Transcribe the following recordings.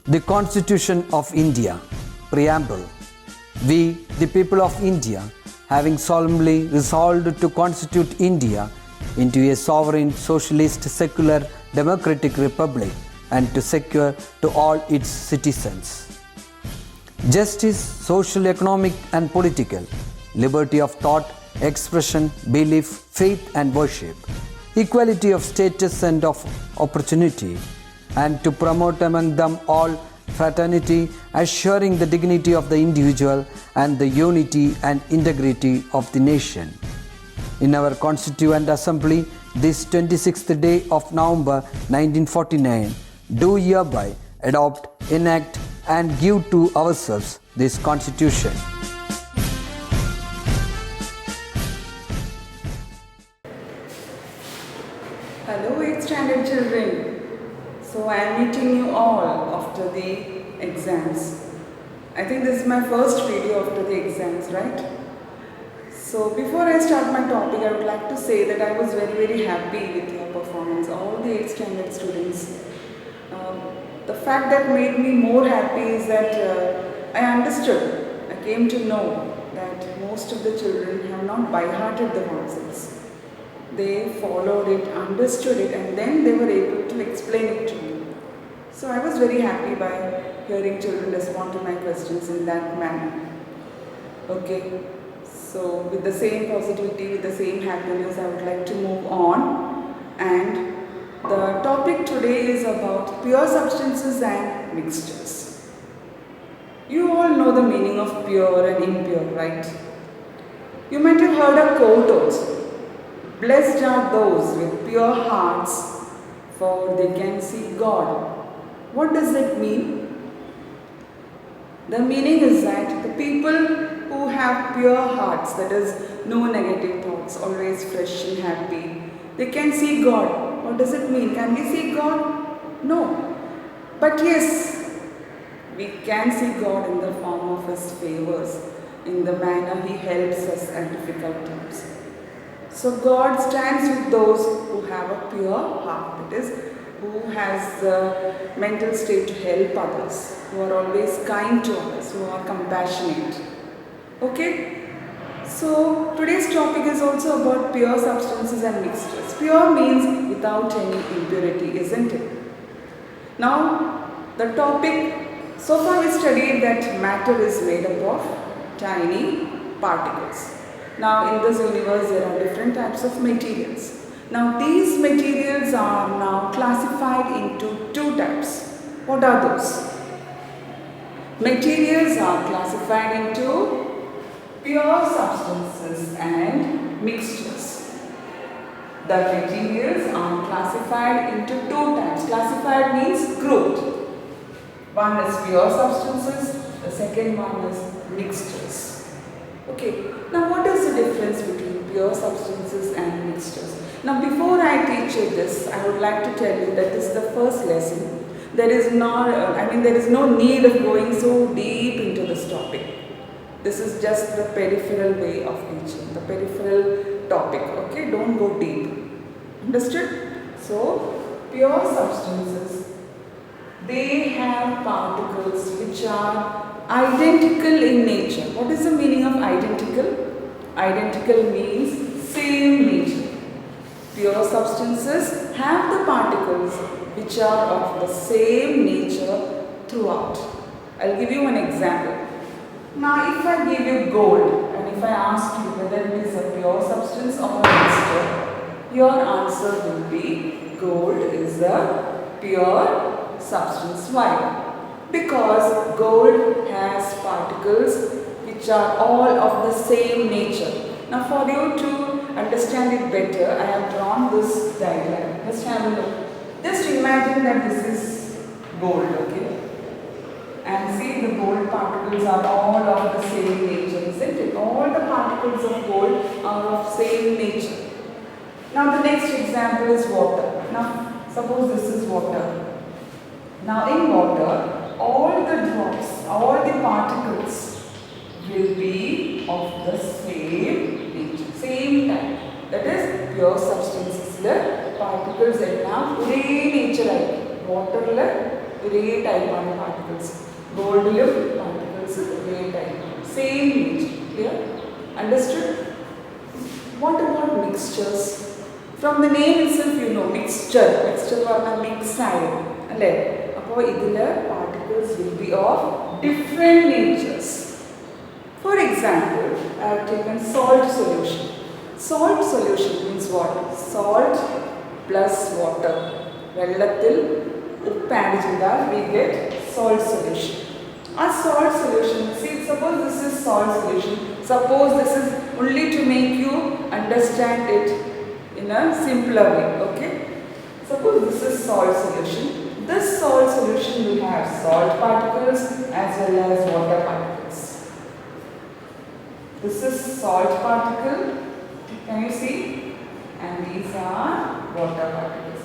The Constitution of India, Preamble. We, the people of India, having solemnly resolved to constitute India into a sovereign, socialist, secular, democratic republic and to secure to all its citizens justice, social, economic, and political, liberty of thought, expression, belief, faith, and worship, equality of status and of opportunity, and to promote among them all fraternity, assuring the dignity of the individual and the unity and integrity of the nation. In our Constituent Assembly, this 26th day of November 1949, do hereby adopt, enact, and give to ourselves this Constitution. Hello 8th standard children. So I am meeting you all after the exams. I think this is my first video after the exams, right? So before I start my topic, I would like to say that I was very happy with your performance, all the 8th standard students. The fact that made me more happy is that I understood, I came to know that most of the children have not by-hearted the concepts. They followed it, understood it, and then they were able to explain it to me. So I was very happy by hearing children respond to my questions in that manner. Okay, so with the same positivity, with the same happiness, I would like to move on. And the topic today is about pure substances and mixtures. You all know the meaning of pure and impure, right? You might have heard a quote also. Blessed are those with pure hearts, for they can see God. What does it mean? The meaning is that the people who have pure hearts, that is, no negative thoughts, always fresh and happy, they can see God. What does it mean? Can we see God? No. But yes, we can see God in the form of His favors, in the manner He helps us at difficult times. So God stands with those who have a pure heart, that is, who has the mental state to help others, who are always kind to others, who are compassionate. Okay? So today's topic is also about pure substances and mixtures. Pure means without any impurity, isn't it? Now, the topic, so far we studied that matter is made up of tiny particles. Now in this universe there are different types of materials. Now these materials are now classified into two types. What are those? Materials are classified into pure substances and mixtures. The materials are classified into two types. Classified means grouped. One is pure substances, the second one is mixtures. Okay, now what is the difference between pure substances and mixtures? Now before I teach you this, I would like to tell you that this is the first lesson. There is no need of going so deep into this topic. This is just the peripheral way of teaching, the peripheral topic, okay? Don't go deep. Understood? So, pure substances, they have particles which are identical in nature. What is the meaning of identical? Identical means same nature. Pure substances have the particles which are of the same nature throughout. I'll give you an example. Now if I give you gold and if I ask you whether it is a pure substance or a mixture, your answer will be gold is a pure substance. Why? Because gold has particles which are all of the same nature. Now for you to understand it better, I have drawn this diagram. Just have a look. Just imagine that this is gold, okay? And see, the gold particles are all of the same nature, isn't it? All the particles of gold are of same nature. Now the next example is water. Now suppose this is water. Now in water, all the drops, all the particles will be of the same nature, same type. That is pure substances. Particles are now nature. Water ഒരേ ടൈപ്പാണ് particles. particles. Goldilum particles grey type. Same nature. Clear? Understood? What about mixtures? From the name itself you know mixture. Mixture പറഞ്ഞാൽ mix ആയി അല്ലേ? അപ്പോൾ ഇതിലെ particles will be of different natures. For example, I have taken salt solution. Salt solution means what? Salt plus water. വെള്ളത്തിൽ ഉപ്പ് add ചെയ്താൽ we get salt solution. A salt solution, see suppose this is salt solution. Suppose this is only to make you understand it in a simpler way, okay? Suppose this is salt solution. This salt solution will have salt particles as well as water particles. This is salt particle, can you see? And these are water particles.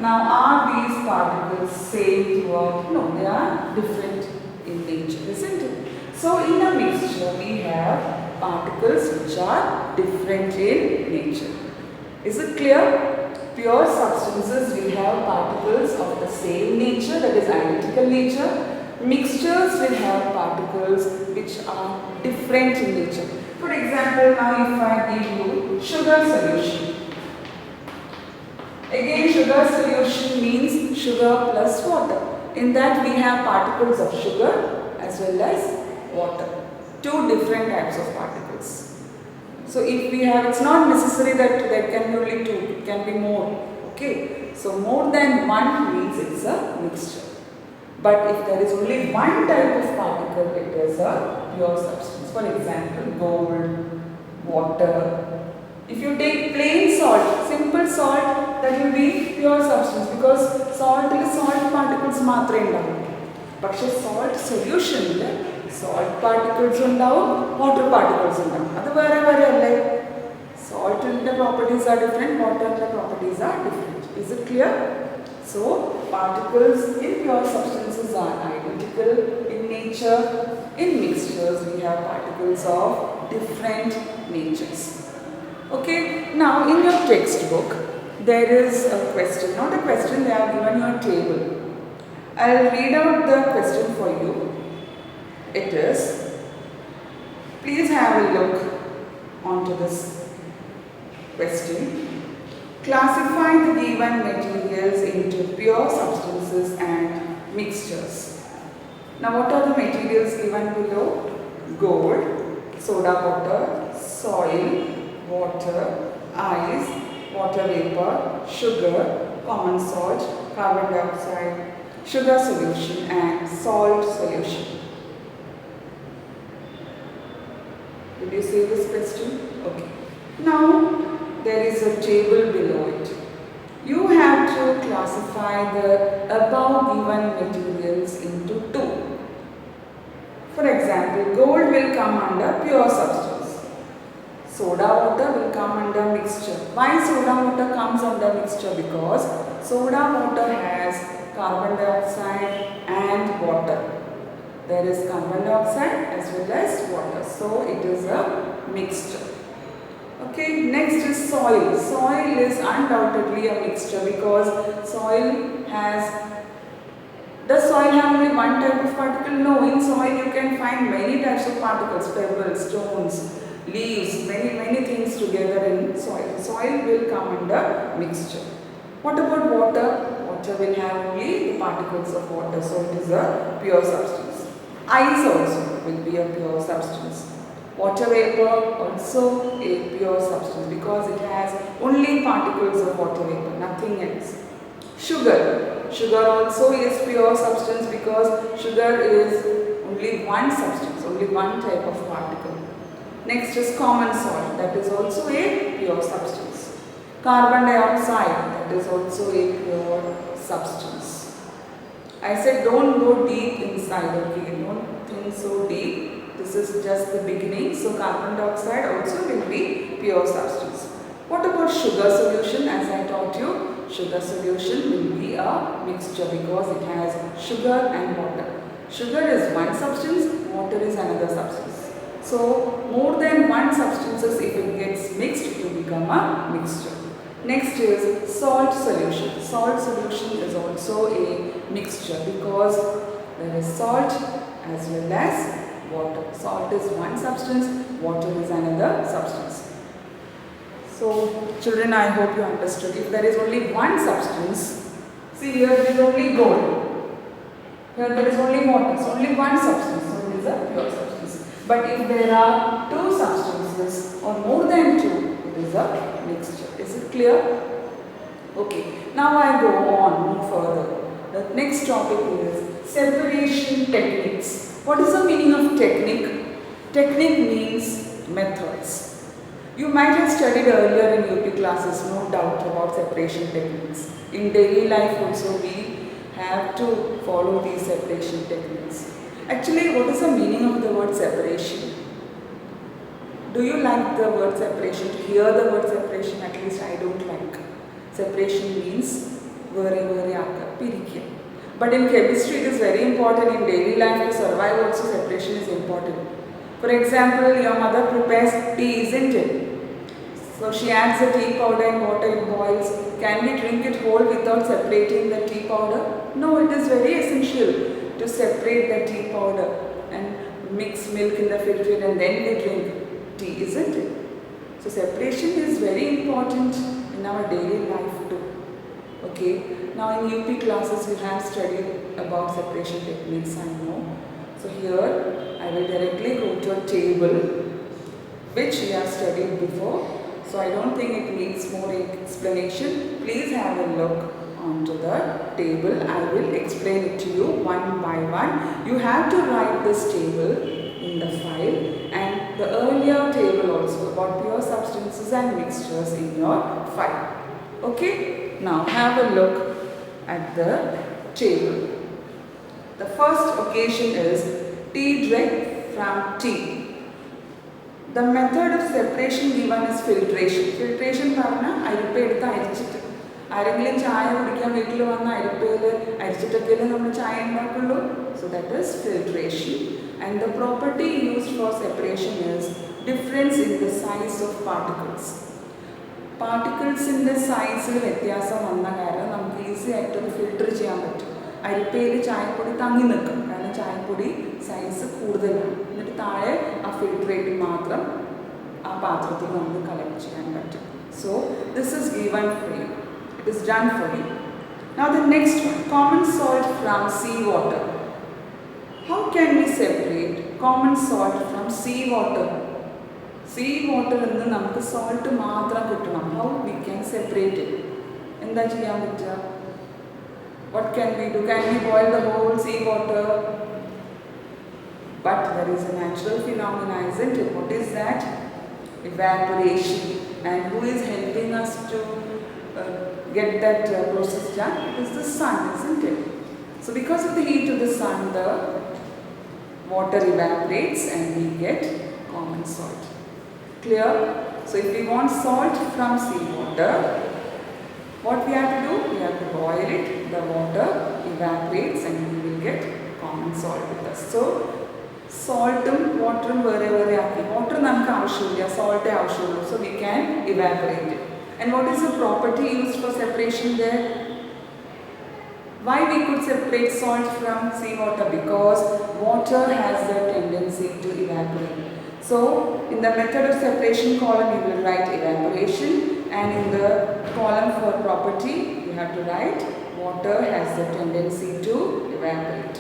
Now are these particles same throughout? No, they are different in nature, isn't it? So in a mixture we have particles which are different in nature. Is it clear? Pure substances will have particles of the same nature, that is identical nature. Mixtures will have particles which are different in nature. For example, now if I give you sugar solution. Again, sugar solution means sugar plus water. In that we have particles of sugar as well as water. Two different types of particles. So if we have, it's not necessary that there can be only two, it can be more. Okay. So more than one means it's a mixture. But if there is only one type of particle, it is a pure substance. For example, gold, water. If you take plain salt, simple salt, that will be pure substance because salt is salt particles മാത്രമേ ഉണ്ടാവൂ. പക്ഷേ salt solution salt particles ഉണ്ടാവും, water particles ഉണ്ടാവും. അത് വേറെ വേറെ അല്ലേ? Salt's properties are different, water's properties are different. Is it clear? So particles in pure substances are identical in nature. In mixtures we have particles of different natures. Okay, now in your textbook there is a question, not a question, they have given you a table. I'll read out the question for you. It is, please have a look onto this question. Classify the given materials into pure substances and mixtures. Now what are the materials given below? Gold, soda water, soil, water, ice, water vapor, sugar, common salt, carbon dioxide, sugar solution and salt solution. Did you see this question? Okay. Now there is a table below it. You have to classify the above given materials into two. For example, gold will come under pure substance. Soda water will come under mixture. Why soda water comes under mixture? Because soda water has carbon dioxide and water. There is carbon dioxide as well as water. So it is a mixture. Okay, next is soil. Soil is undoubtedly a mixture because soil has, does soil have only one type of particle? No, in soil you can find many types of particles, pebbles, stones, leaves, many things together in soil. Soil will come under mixture. What about water? Water will have only the particles of water, so it is a pure substance. Ice also will be a pure substance. Water vapor also a pure substance because it has only particles of water vapor, nothing else. Sugar. Sugar also is pure substance because sugar is only one substance, only one type of particle. Next is common salt, that is also a pure substance. Carbon dioxide, that is also a pure substance. I said don't go deep inside, okay, don't think so deep. This is just the beginning. So carbon dioxide also will be pure substance. What about sugar solution? As I taught you, sugar solution will be a mixture because it has sugar and water. Sugar is one substance, water is another substance. So more than one substances, if it gets mixed, it will become a mixture. Next is salt solution. Salt solution is also a mixture because There is salt as well as water. Salt is one substance, water is another substance. So children, I hope you understood. If there is only one substance, see here there is only gold. Here there is only water. So only one substance. So it is a pure substance. But if there are two substances or more than two, it is a mixture. Is it clear? Okay. Now I go on, move further. The next topic is separation techniques. What is the meaning of technique? Technique means methods. You might have studied earlier in UP classes, no doubt, about separation techniques. In daily life also we have to follow these separation techniques. Actually, what is the meaning of the word separation? Do you like the word separation? To hear the word separation, at least I don't like. Separation means pirikya. But in chemistry it is very important. In daily life to survive also separation is important. For example, your mother prepares tea, isn't it? So she adds the tea powder and water, it boils. Can we drink it whole without separating the tea powder? No, it is very essential to separate the tea powder and mix milk in the filter and then we drink tea, isn't it? So separation is very important in our daily life too. Okay. Now in UP classes we have studied about separation techniques, I know. So here I will directly go to a table which we have studied before. So I don't think it needs more explanation. Please have a look onto the table. I will explain it to you one by one. You have to write this table in the file and the earlier table also about pure substances and mixtures in your file. Okay? Now have a look at the table. The first occasion is tea direct from tea. The method of separation given is filtration. Filtration പറഞ്ഞാൽ അരിപ്പയെടുത്ത് അരിച്ചിട്ട് ആരെങ്കിലും ചായ കുടിക്കാൻ വീട്ടിൽ വന്ന അരിപ്പയിൽ അരിച്ചിട്ടൊക്കെയല്ലേ നമ്മൾ ചായ ഉണ്ടാക്കുള്ളൂ. So that is filtration. And the property used for separation is difference in the size of particles. പാർട്ടിക്കിൾസിൻ്റെ സൈസിൽ വ്യത്യാസം വന്ന കാരണം നമുക്ക് ഈസി ആയിട്ട് അത് ഫിൽട്ടർ ചെയ്യാൻ പറ്റും. അരിപ്പയിൽ ചായപ്പൊടി തങ്ങി നിൽക്കും കാരണം ചായപ്പൊടി സൈസ് കൂടുതലാണ്. എന്നിട്ട് താഴെ ആ ഫിൽട്രേറ്റ് മാത്രം ആ പാത്രത്തിൽ നമുക്ക് കളക്ട് ചെയ്യാൻ പറ്റും. So this is given for you. It is done for you. Now the next one, common salt from sea water. How can we separate common salt from sea water? Sea വാട്ടറിൽ നിന്ന് നമുക്ക് salt മാത്രം കിട്ടണം. How we can separate it? എന്താ ചെയ്യാൻ പറ്റുക? What can we do? Can we boil the whole sea water? But there is a natural phenomenon, isn't it? What is that? Evaporation. And who is helping us to get that process done? It is the sun, isn't it? So because of the heat of the sun, the water evaporates and we get common salt. Clear? So if we want salt from seawater, what we have to do? We have to boil it, the water evaporates and we will get common salt with us. So, saltum, waterum vere vere aaki. Water namukku avashyamilla, salt avashyullu. So, we can evaporate it. And what is the property used for separation there? Why we could separate salt from seawater? Because water has the tendency to evaporate. So, in the method of separation column, you will write evaporation. And in the column for property, you have to write water has the tendency to evaporate.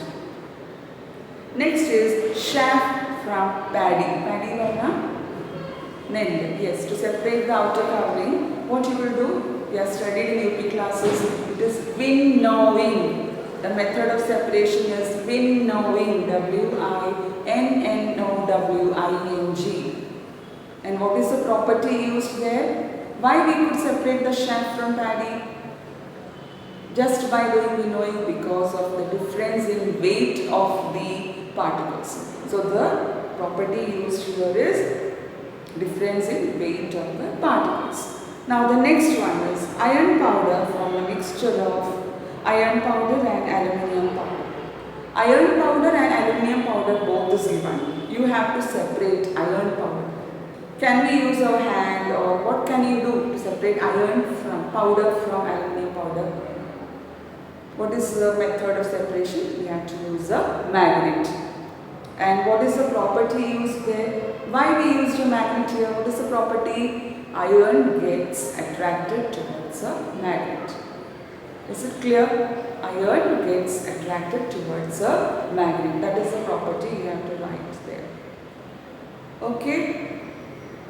Next is chaff from paddy. Paddy varna nell. Yes, to separate the outer covering, what you will do? We have studied in UP classes. It is winnowing. The method of separation is winnowing. winnowing. And what is the property used there? Why we could separate the chaff from paddy? Just by doing winnowing because of the difference in weight of the particles. So the property used here is difference in weight of the particles. Now the next one is iron powder from a mixture of iron powder and aluminium powder. Iron powder and aluminium powder both is given. You have to separate iron powder. Can we use our hand or what can you do to separate iron from powder from aluminium powder? What is the method of separation? We have to use a magnet. And what is the property used there? Why we used a magnet here? What is the property? Iron gets attracted towards a magnet. Is it clear? Iron gets attracted towards a magnet. That is the property you have to write there. Okay.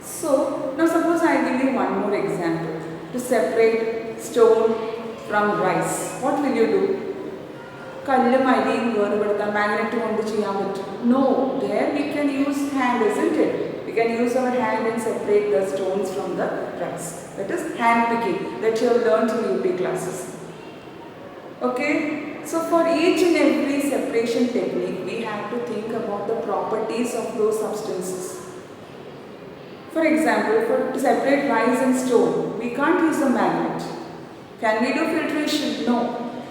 So, now suppose I give you one more example. To separate stone from rice. What will you do? കല്ലും അരിയും വേർപെടുത്താൻ magnet കൊണ്ട് ചെയ്യാൻ പറ്റും. No, there we can use hand, isn't it? We can use our hand and separate the stones from the rice. That is hand picking that you have learned in UP classes. Okay, so for each and every separation technique, we have to think about the properties of those substances. For example, to separate rice and stone, we can't use a magnet. Can we do filtration? No.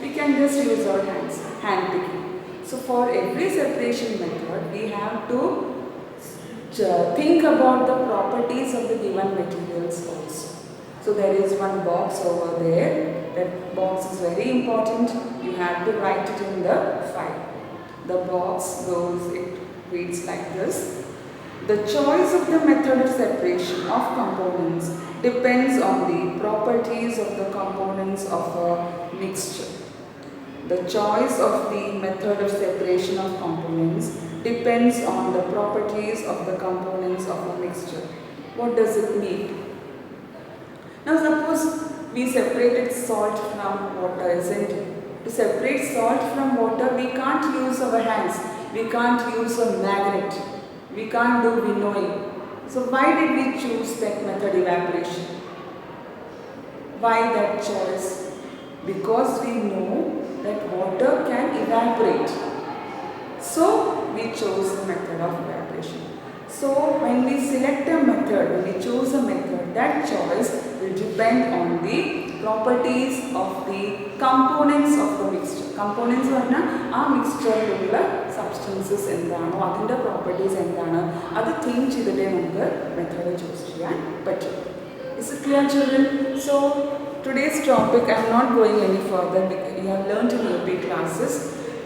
We can just use our hands, hand picking. So for every separation method, we have to think about the properties of the given materials also. So there is one box over there. That box is very important. You have to write it in the file. The box goes, it reads like this. The choice of the method of separation of components depends on the properties of the components of a mixture. The choice of the method of separation of components depends on the properties of the components of a mixture. What does it mean? Now suppose we separated salt from water, isn't it? To separate salt from water, we can't use our hands. We can't use a magnet. We can't do winnowing. So why did we choose that method, evaporation? Why that choice? Because we know that water can evaporate. So we chose the method of evaporation. So when we select a method, when we choose a method, that choice will depend on the properties of the components of the mixture. Components പറഞ്ഞാൽ ആ മിക്സ്ചറിലുള്ള substances എന്താണോ അതിൻ്റെ properties എന്താണ് അത് think ചെയ്തിട്ടേ നമുക്ക് method choose ചെയ്യാൻ പറ്റും. Is it clear, children? So today's topic, I am not going any further because you have learned in UP classes.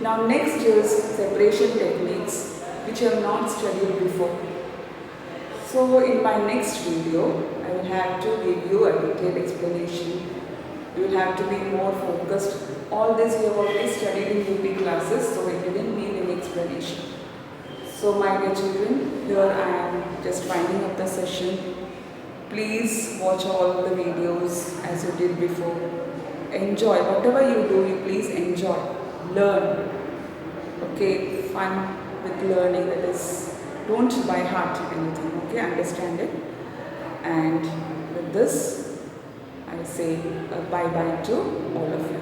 Now next is separation techniques which you have not studied before. So in my next video, I will have to give you a detailed explanation. You will have to be more focused. All this you have already studied in UP classes, so it didn't need any explanation. So my dear children, here I am just winding up the session. Please watch all the videos as you did before. Enjoy. Whatever you do, you please enjoy. Learn. Okay, fun with learning. That is, don't by heart anything. Okay, understand it. And with this, I say bye-bye to all of you.